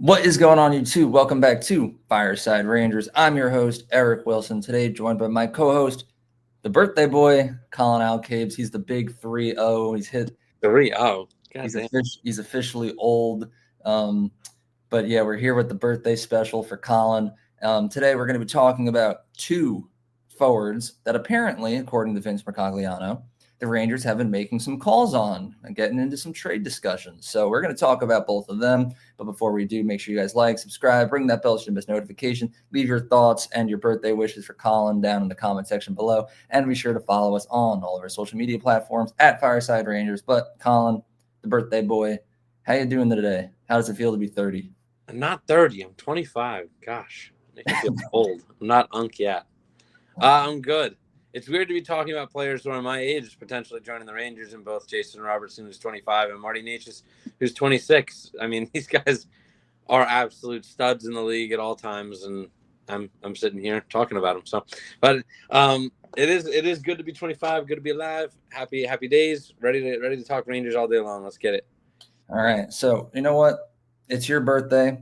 What is going on, YouTube? Welcome back to Fireside Rangers. I'm your host, Eric Wilson. Today, joined by my co-host, the birthday boy, Colin Alcabes. He's the big 3-0. He's hit 3-0. He's officially old. But yeah, we're here with the birthday special for Colin. Today, we're going to be talking about two forwards that apparently, according to Vince Mercogliano, the Rangers have been making some calls on and getting into some trade discussions. So we're going to talk about both of them. But before we do, make sure you guys like, subscribe, ring that bell so you miss notification, leave your thoughts and your birthday wishes for Colin down in the comment section below. And be sure to follow us on all of our social media platforms at Fireside Rangers. But Colin, the birthday boy, how you doing today? How does it feel to be 30? I'm not 30. I'm 25. Gosh, I feel old. I'm not unk yet. I'm good. It's weird to be talking about players who are my age potentially joining the Rangers, in both Jason Robertson, who's 25, and Marty Necas, who's 26. I mean, these guys are absolute studs in the league at all times, and I'm sitting here talking about them. So, but it is good to be 25, good to be alive. Happy days. Ready to talk Rangers all day long. Let's get it. All right. So you know what? It's your birthday.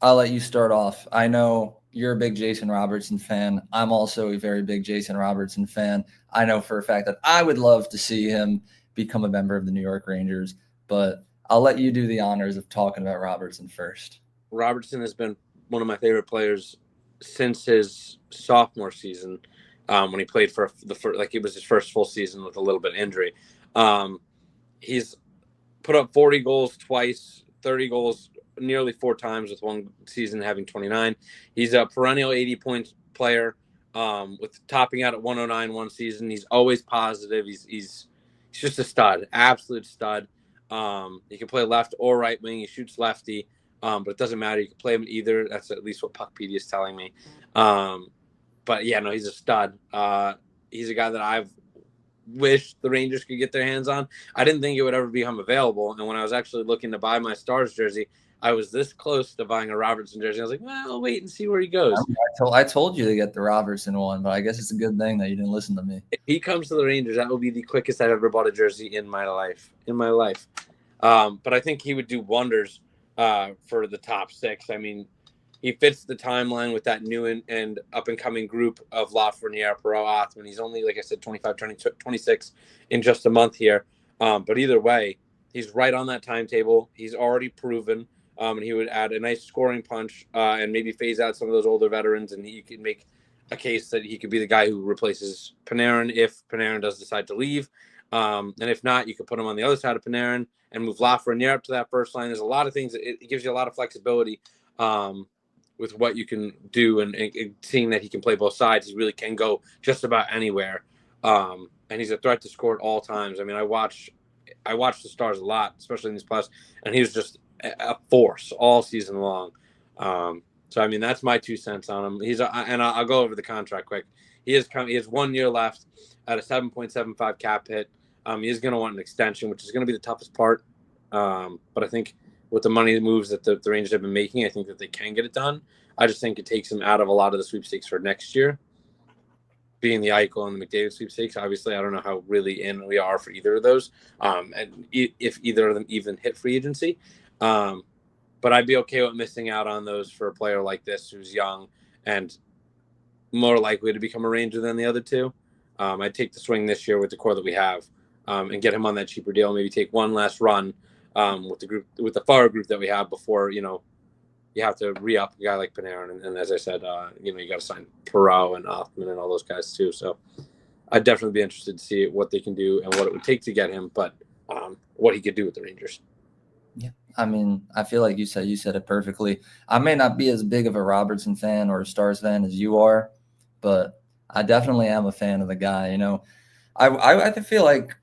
I'll let you start off. I know you're a big Jason Robertson fan. I'm also a very big Jason Robertson fan. I know for a fact that I would love to see him become a member of the New York Rangers, but I'll let you do the honors of talking about Robertson first. Robertson has been one of my favorite players since his sophomore season, when he played for the first, like it was his first full season with a little bit of injury. He's put up 40 goals twice, 30 goals nearly 4 times, with one season having 29. He's a perennial 80-point player, with topping out at 109 one season. He's always positive. He's just a stud, absolute stud. He can play left or right wing. He shoots lefty, but it doesn't matter. You can play him in either. That's at least what Puckpedia is telling me. But yeah, no, he's a stud. He's a guy that I've wished the Rangers could get their hands on. I didn't think it would ever become available, and when I was actually looking to buy my Stars jersey, I was this close to buying a Robertson jersey. I was like, well, I'll wait and see where he goes. I told you to get the Robertson one, but I guess it's a good thing that you didn't listen to me. If he comes to the Rangers, that will be the quickest I've ever bought a jersey in my life. But I think he would do wonders for the top 6. I mean, he fits the timeline with that new and up-and-coming group of Lafreniere, Perreault, Othman. He's only, like I said, 25, 26 in just a month here. But either way, he's right on that timetable. He's already proven. And he would add a nice scoring punch, and maybe phase out some of those older veterans, and he could make a case that he could be the guy who replaces Panarin if Panarin does decide to leave. And if not, you could put him on the other side of Panarin and move Lafreniere up to that first line. There's a lot of things. It gives you a lot of flexibility with what you can do, and seeing that he can play both sides. He really can go just about anywhere. And he's a threat to score at all times. I mean, I watch the Stars a lot, especially in these playoffs, and he was just a force all season long. So I mean, that's my 2 cents on him. And I'll go over the contract quick. He has 1 year left at a 7.75 cap hit. He is going to want an extension, which is going to be the toughest part. But I think with the money moves that the Rangers have been making, I think that they can get it done. I just think it takes him out of a lot of the sweepstakes for next year, being the Eichel and the McDavid sweepstakes. Obviously, I don't know how really in we are for either of those, and if either of them even hit free agency. But I'd be okay with missing out on those for a player like this who's young and more likely to become a Ranger than the other two. I'd take the swing this year with the core that we have, and get him on that cheaper deal. Maybe take one last run with the forward group that we have before you have to re-up a guy like Panarin. And as I said, you got to sign Perreault and Othman and all those guys too. So I'd definitely be interested to see what they can do and what it would take to get him, but what he could do with the Rangers. Yeah, I mean, I feel like you said it perfectly. I may not be as big of a Robertson fan or a Stars fan as you are, but I definitely am a fan of the guy. I feel like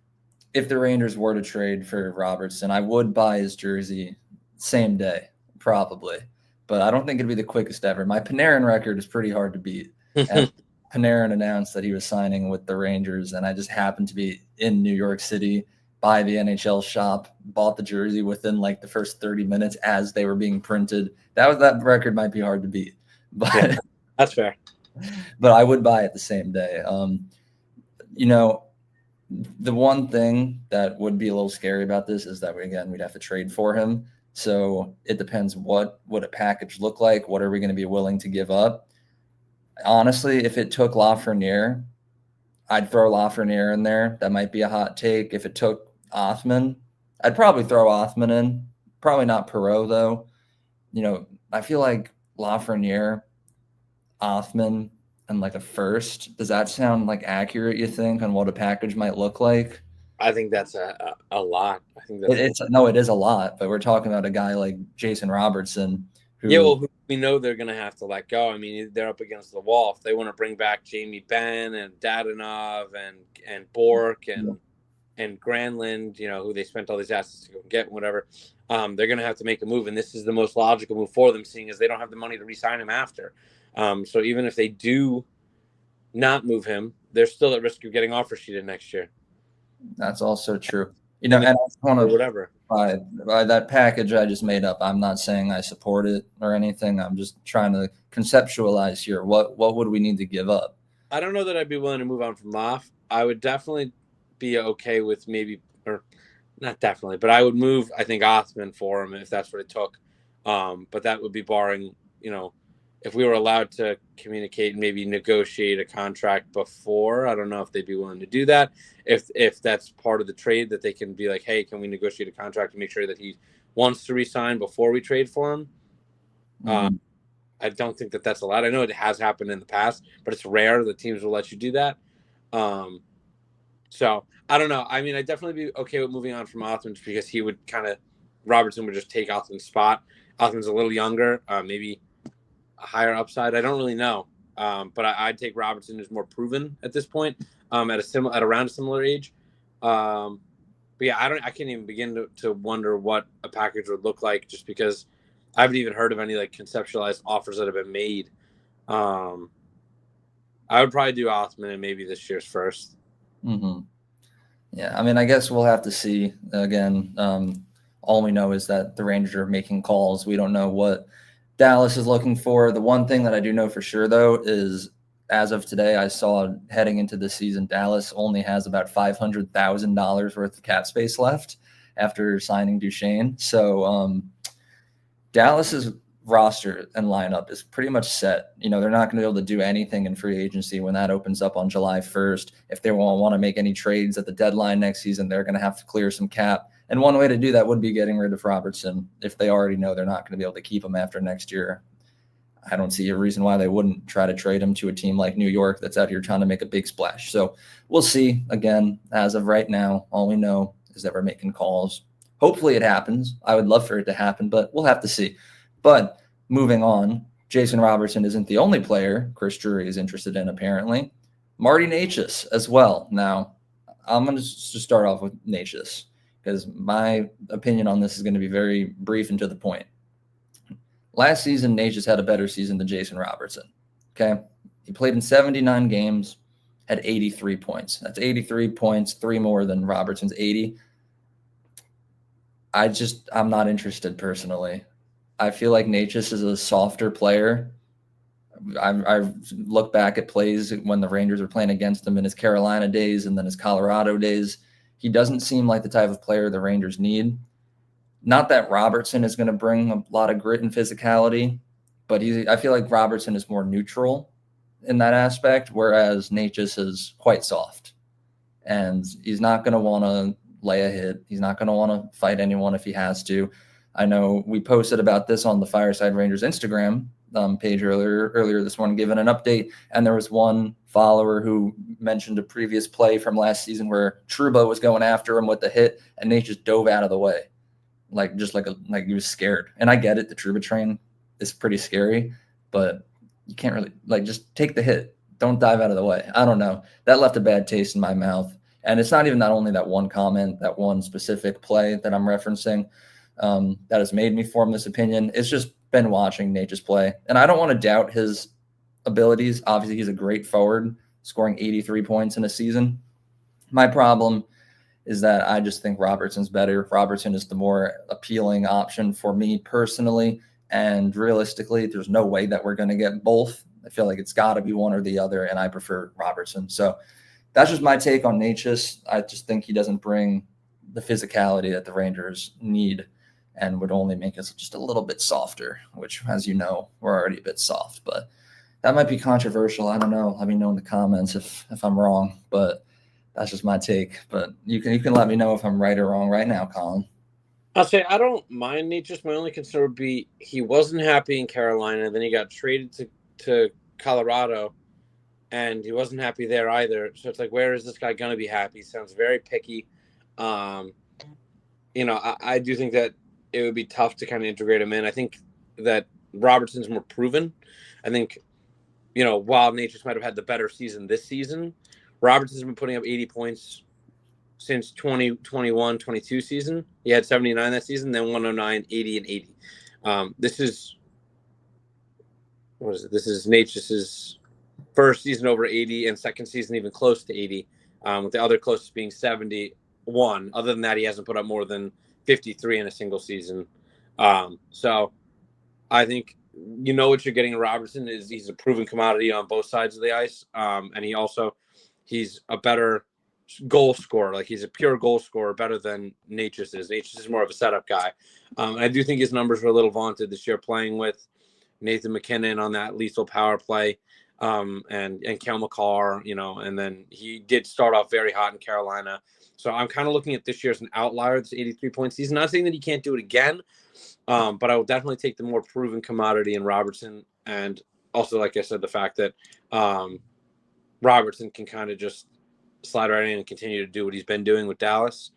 if the Rangers were to trade for Robertson, I would buy his jersey same day, probably. But I don't think it'd be the quickest ever. My Panarin record is pretty hard to beat. And Panarin announced that he was signing with the Rangers, and I just happened to be in New York City by the NHL shop, bought the jersey within like the first 30 minutes as they were being printed. That record might be hard to beat, but yeah, that's fair. But I would buy it the same day. The one thing that would be a little scary about this is that we'd have to trade for him. So it depends what would a package look like? What are we going to be willing to give up? Honestly, if it took Lafreniere, I'd throw Lafreniere in there. That might be a hot take. If it took Othman, I'd probably throw Othman in. Probably not Perot though. I feel like Lafreniere, Othman, and like a first. Does that sound like accurate? You think on what a package might look like? I think that's a lot. I think It, that's it's no, it is a lot, but we're talking about a guy like Jason Robertson, yeah. who Well, we know they're going to have to let go. I mean, they're up against the wall. If they want to bring back Jamie Benn and Dadanov and Bork and Granlund, who they spent all these assets to go get, whatever, they're going to have to make a move. And this is the most logical move for them, seeing as they don't have the money to re-sign him after. So even if they do not move him, they're still at risk of getting offer sheeted next year. That's also true. And I want Or to whatever. by that package I just made up. I'm not saying I support it or anything. I'm just trying to conceptualize here. What would we need to give up? I don't know that I'd be willing to move on from Loff. I would definitely be okay with maybe, or not definitely, but I would move, I think, Othman for him if that's what it took. But that would be barring, if we were allowed to communicate and maybe negotiate a contract before. I don't know if they'd be willing to do that. If that's part of the trade, that they can be like, hey, can we negotiate a contract to make sure that he wants to resign before we trade for him? Mm-hmm. I don't think that that's allowed. I know it has happened in the past, but it's rare that teams will let you do that. So I don't know. I mean, I'd definitely be okay with moving on from Othman because he would Robertson would just take Othman's spot. Othman's a little younger, maybe a higher upside. I don't really know. But I'd take Robertson, who's more proven at this point, at around a similar age. But yeah, I can't even begin to wonder what a package would look like, just because I haven't even heard of any like conceptualized offers that have been made. I would probably do Othman and maybe this year's first. Mm-hmm. Yeah, I mean, I guess we'll have to see. Again, all we know is that the Rangers are making calls. We don't know what Dallas is looking for. The one thing that I do know for sure, though, is as of today, I saw heading into this season, Dallas only has about $500,000 worth of cap space left after signing Duchesne. So Dallas's roster and lineup is pretty much set. They're not going to be able to do anything in free agency when that opens up on July 1st. If they want to make any trades at the deadline next season, they're going to have to clear some cap. And one way to do that would be getting rid of Robertson if they already know they're not going to be able to keep him after next year. I don't see a reason why they wouldn't try to trade him to a team like New York that's out here trying to make a big splash. So we'll see. Again, as of right now, all we know is that we're making calls. Hopefully it happens. I would love for it to happen, but we'll have to see. But moving on, Jason Robertson isn't the only player Chris Drury is interested in, apparently. Marty Necas as well. Now, I'm going to just start off with Necas because my opinion on this is going to be very brief and to the point. Last season, Necas had a better season than Jason Robertson. Okay? He played in 79 games, had 83 points. That's 83 points, 3 more than Robertson's 80. I'm not interested personally. I feel like Necas is a softer player. I look back at plays when the Rangers were playing against him in his Carolina days and then his Colorado days. He doesn't seem like the type of player the Rangers need. Not that Robertson is going to bring a lot of grit and physicality, but I feel like Robertson is more neutral in that aspect, whereas Necas is quite soft. And he's not going to want to lay a hit. He's not going to want to fight anyone if he has to. I know we posted about this on the Fireside Rangers Instagram page earlier this morning, giving an update. And there was one follower who mentioned a previous play from last season where Trouba was going after him with the hit, and Nate just dove out of the way, like he was scared. And I get it, the Trouba train is pretty scary, but you can't really just take the hit. Don't dive out of the way. I don't know. That left a bad taste in my mouth. And it's not even not only that one comment, that one specific play that I'm referencing that has made me form this opinion. It's just been watching Nate just play. And I don't want to doubt his abilities. Obviously, he's a great forward, scoring 83 points in a season. My problem is that I just think Robertson's better. Robertson is the more appealing option for me personally. And realistically, there's no way that we're going to get both. I feel like it's got to be one or the other, and I prefer Robertson. So that's just my take on Necas. I just think he doesn't bring the physicality that the Rangers need. and would only make us just a little bit softer, which, as you know, we're already a bit soft. But that might be controversial. I don't know. Let me know in the comments if I'm wrong, but that's just my take. But you can let me know if I'm right or wrong right now, Colin. I'll say I don't mind Necas. My only concern would be he wasn't happy in Carolina. Then he got traded to Colorado, and he wasn't happy there either. So it's like, where is this guy going to be happy? He sounds very picky. Um, I do think that it would be tough to kind of integrate him in. I think that Robertson's more proven. I think, while Necas might have had the better season this season, Robertson's been putting up 80 points since 2021-22 season. He had 79 that season, then 109, 80, and 80. This is Necas's first season over 80 and second season even close to 80, with the other closest being 71. Other than that, he hasn't put up more than 53 in a single season. So I think what you're getting in Robertson is he's a proven commodity on both sides of the ice, and he's a better goal scorer. Like, he's a pure goal scorer, better than Necas is. Necas is more of a setup guy. And I do think his numbers were a little vaunted this year, playing with Nathan McKinnon on that lethal power play, and Kel McCarr, and then he did start off very hot in Carolina. So I'm kind of looking at this year as an outlier, this 83-point season. Not saying that he can't do it again, but I will definitely take the more proven commodity in Robertson. And also, like I said, the fact that Robertson can kind of just slide right in and continue to do what he's been doing with Dallas.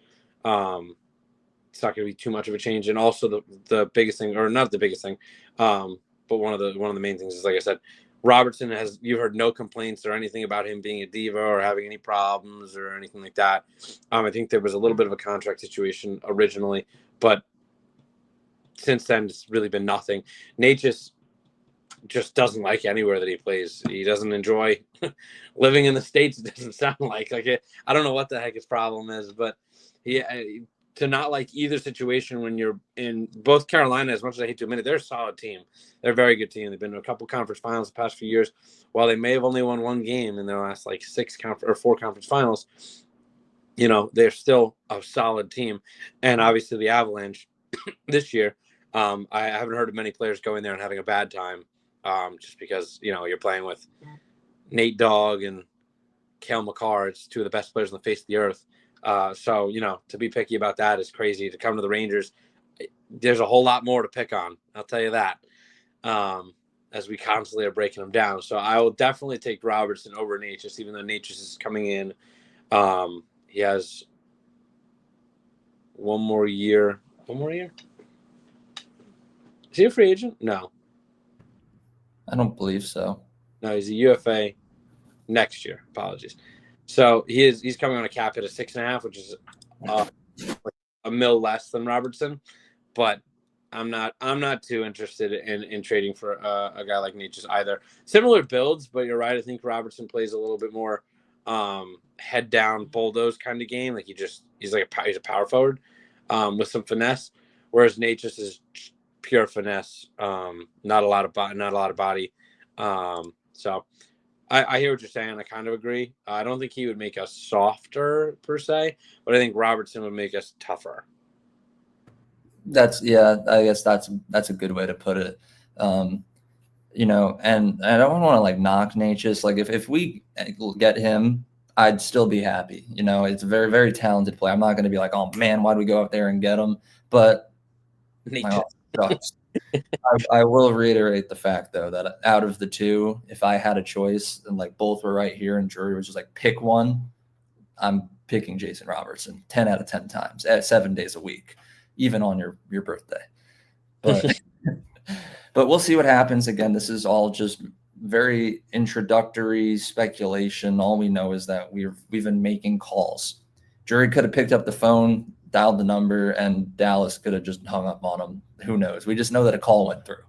It's not going to be too much of a change. And also the biggest thing, or not the biggest thing, but one of the main things is, like I said, Robertson you've heard no complaints or anything about him being a diva or having any problems or anything like that. I think there was a little bit of a contract situation originally, but since then it's really been nothing. Necas just doesn't like anywhere that he plays. He doesn't enjoy living in the States. It doesn't sound like it. I don't know what the heck his problem is, but to not like either situation when you're in both Carolina, as much as I hate to admit it, they're a solid team. They're a very good team. They've been to a couple conference finals the past few years. While they may have only won one game in their last four conference finals, they're still a solid team. And obviously the Avalanche this year, I haven't heard of many players going there and having a bad time, just because, you're playing with Nate Dogg and Kel McCarr. It's two of the best players on the face of the earth. So, to be picky about that is crazy. To come to the Rangers, there's a whole lot more to pick on. I'll tell you that, as we constantly are breaking them down. So I will definitely take Robertson over Necas, even though Necas is coming in. He has one more year. One more year? Is he a free agent? No. I don't believe so. No, he's a UFA next year. Apologies. So he's coming on a cap hit of 6.5, which is like a mil less than Robertson. But I'm not too interested in trading for a guy like Necas either. Similar builds, but you're right. I think Robertson plays a little bit more head down bulldoze kind of game. Like he's a power forward with some finesse, whereas Necas is pure finesse. Not a lot of body. So I hear what you're saying. I kind of agree. I don't think he would make us softer per se, but I think Robertson would make us tougher. I guess that's a good way to put it. And I don't want to knock Necas. Like if we get him, I'd still be happy. It's a very, very talented player. I'm not going to be like, oh man, why do we go out there and get him? But I will reiterate the fact, though, that out of the two, if I had a choice and both were right here and jury was just pick one, I'm picking Jason Robertson 10 out of 10 times at 7 days a week, even on your birthday. But but we'll see what happens. Again, this is all just very introductory speculation. All we know is that we've been making calls. Jury could have picked up the phone, dialed the number, and Dallas could have just hung up on him. Who knows? We just know that a call went through.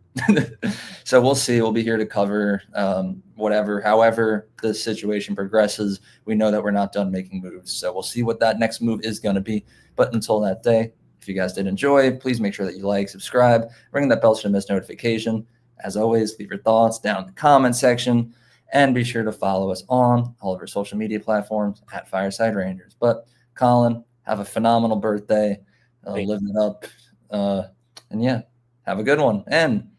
So we'll see. We'll be here to cover however the situation progresses. We know that we're not done making moves. So we'll see what that next move is going to be. But until that day, if you guys did enjoy, please make sure that you like, subscribe, ring that bell to miss notification. As always, leave your thoughts down in the comment section, and be sure to follow us on all of our social media platforms at Fireside Rangers. But Colin, have a phenomenal birthday. Live it up And yeah, have a good one. And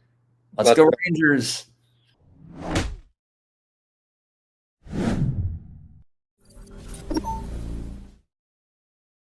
let's Let's go go. Rangers.